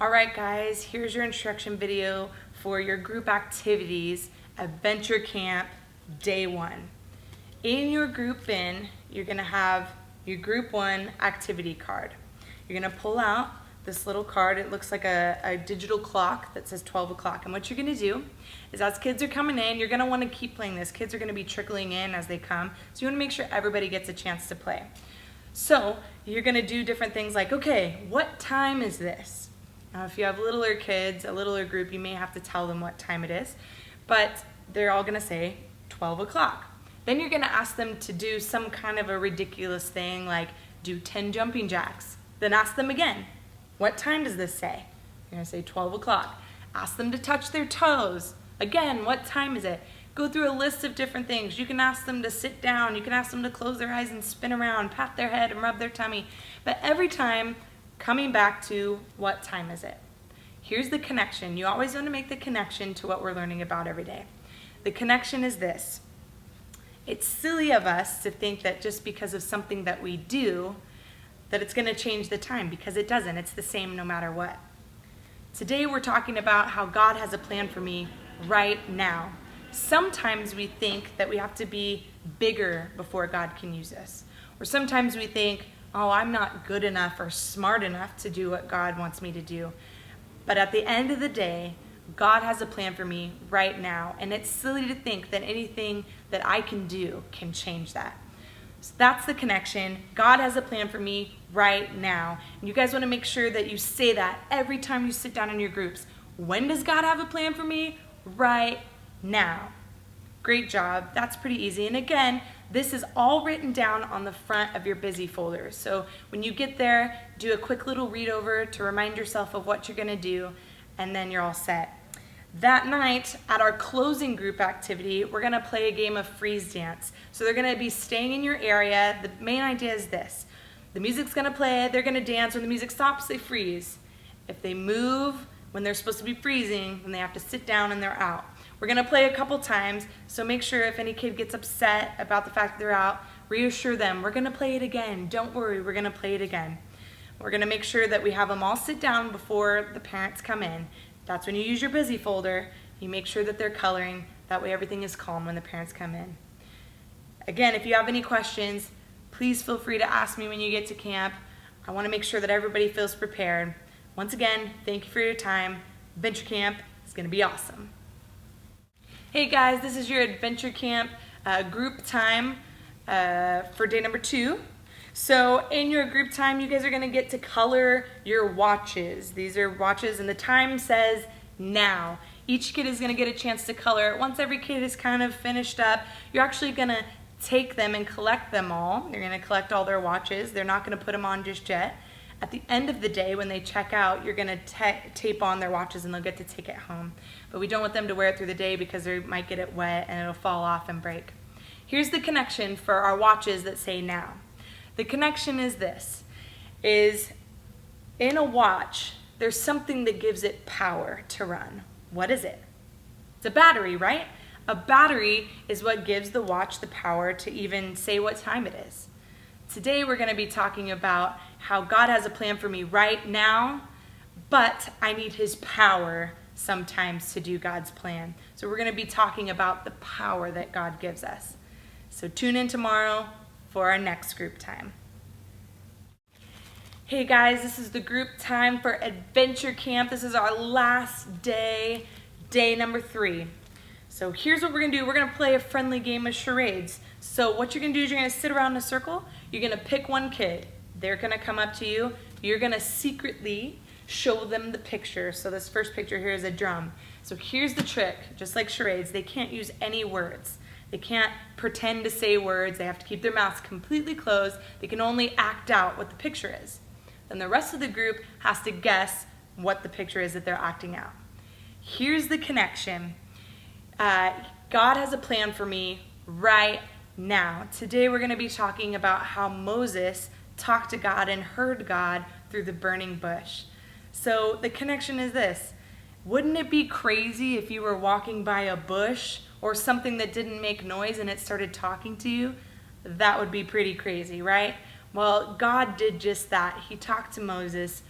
Alright guys, here's your instruction video for your group activities, Adventure Camp, Day 1. In your group bin, you're going to have your Group 1 activity card. You're going to pull out this little card. It looks like a digital clock that says 12 o'clock. And what you're going to do is as kids are coming in, you're going to want to keep playing this. Kids are going to be trickling in as they come. So you want to make sure everybody gets a chance to play. So you're going to do different things like, okay, what time is this? Now, if you have littler kids, a littler group, you may have to tell them what time it is, but they're all going to say 12 o'clock. Then you're going to ask them to do some kind of a ridiculous thing like do 10 jumping jacks. Then ask them again, what time does this say? You're going to say 12 o'clock. Ask them to touch their toes. Again, what time is it? Go through a list of different things. You can ask them to sit down. You can ask them to close their eyes and spin around, pat their head and rub their tummy. But every time, coming back to what time is it? Here's the connection. You always want to make the connection to what we're learning about every day. The connection is this. It's silly of us to think that just because of something that we do, that it's going to change the time, because it doesn't. It's the same no matter what. Today we're talking about how God has a plan for me right now. Sometimes we think that we have to be bigger before God can use us. Or sometimes we think, oh, I'm not good enough or smart enough to do what God wants me to do. But at the end of the day, God has a plan for me right now. And it's silly to think that anything that I can do can change that. So that's the connection. God has a plan for me right now. And you guys want to make sure that you say that every time you sit down in your groups. When does God have a plan for me? Right now. Great job. That's pretty easy. And again, this is all written down on the front of your busy folders. So when you get there, do a quick little read over to remind yourself of what you're going to do, and then you're all set. That night, at our closing group activity, we're going to play a game of freeze dance. So they're going to be staying in your area. The main idea is this. The music's going to play, they're going to dance. When the music stops, they freeze. If they move when they're supposed to be freezing, then they have to sit down and they're out. We're going to play a couple times, so make sure if any kid gets upset about the fact that they're out, reassure them, we're going to play it again. Don't worry, we're going to play it again. We're going to make sure that we have them all sit down before the parents come in. That's when you use your busy folder. You make sure that they're coloring. That way everything is calm when the parents come in. Again, if you have any questions, please feel free to ask me when you get to camp. I want to make sure that everybody feels prepared. Once again, thank you for your time. Adventure Camp is going to be awesome. Hey guys, this is your Adventure Camp group time for day number 2. So in your group time, you guys are going to get to color your watches. These are watches and the time says now. Each kid is going to get a chance to color. Once every kid is kind of finished up, you're actually going to take them and collect them all. You're going to collect all their watches. They're not going to put them on just yet. At the end of the day, when they check out, you're going to tape on their watches and they'll get to take it home. But we don't want them to wear it through the day because they might get it wet and it'll fall off and break. Here's the connection for our watches that say now. The connection is this, is in a watch, there's something that gives it power to run. What is it? It's a battery, right? A battery is what gives the watch the power to even say what time it is. Today we're going to be talking about how God has a plan for me right now, but I need His power sometimes to do God's plan. So we're going to be talking about the power that God gives us. So tune in tomorrow for our next group time. Hey guys, this is the group time for Adventure Camp. This is our last day, day number 3. So here's what we're going to do. We're going to play a friendly game of charades. So what you're going to do is you're going to sit around in a circle. You're going to pick one kid. They're going to come up to you. You're going to secretly show them the picture. So this first picture here is a drum. So here's the trick. Just like charades, they can't use any words. They can't pretend to say words. They have to keep their mouths completely closed. They can only act out what the picture is. Then the rest of the group has to guess what the picture is that they're acting out. Here's the connection. God has a plan for me right now. Today we're going to be talking about how Moses talked to God and heard God through the burning bush. So the connection is this. Wouldn't it be crazy if you were walking by a bush or something that didn't make noise and it started talking to you? That would be pretty crazy, right? Well, God did just that. He talked to Moses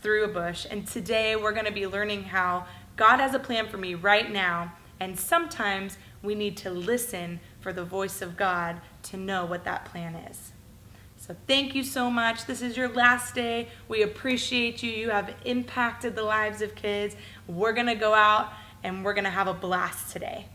through a bush. And today we're going to be learning how God has a plan for me right now. And sometimes we need to listen for the voice of God to know what that plan is. So thank you so much. This is your last day. We appreciate you. You have impacted the lives of kids. We're going to go out and we're going to have a blast today.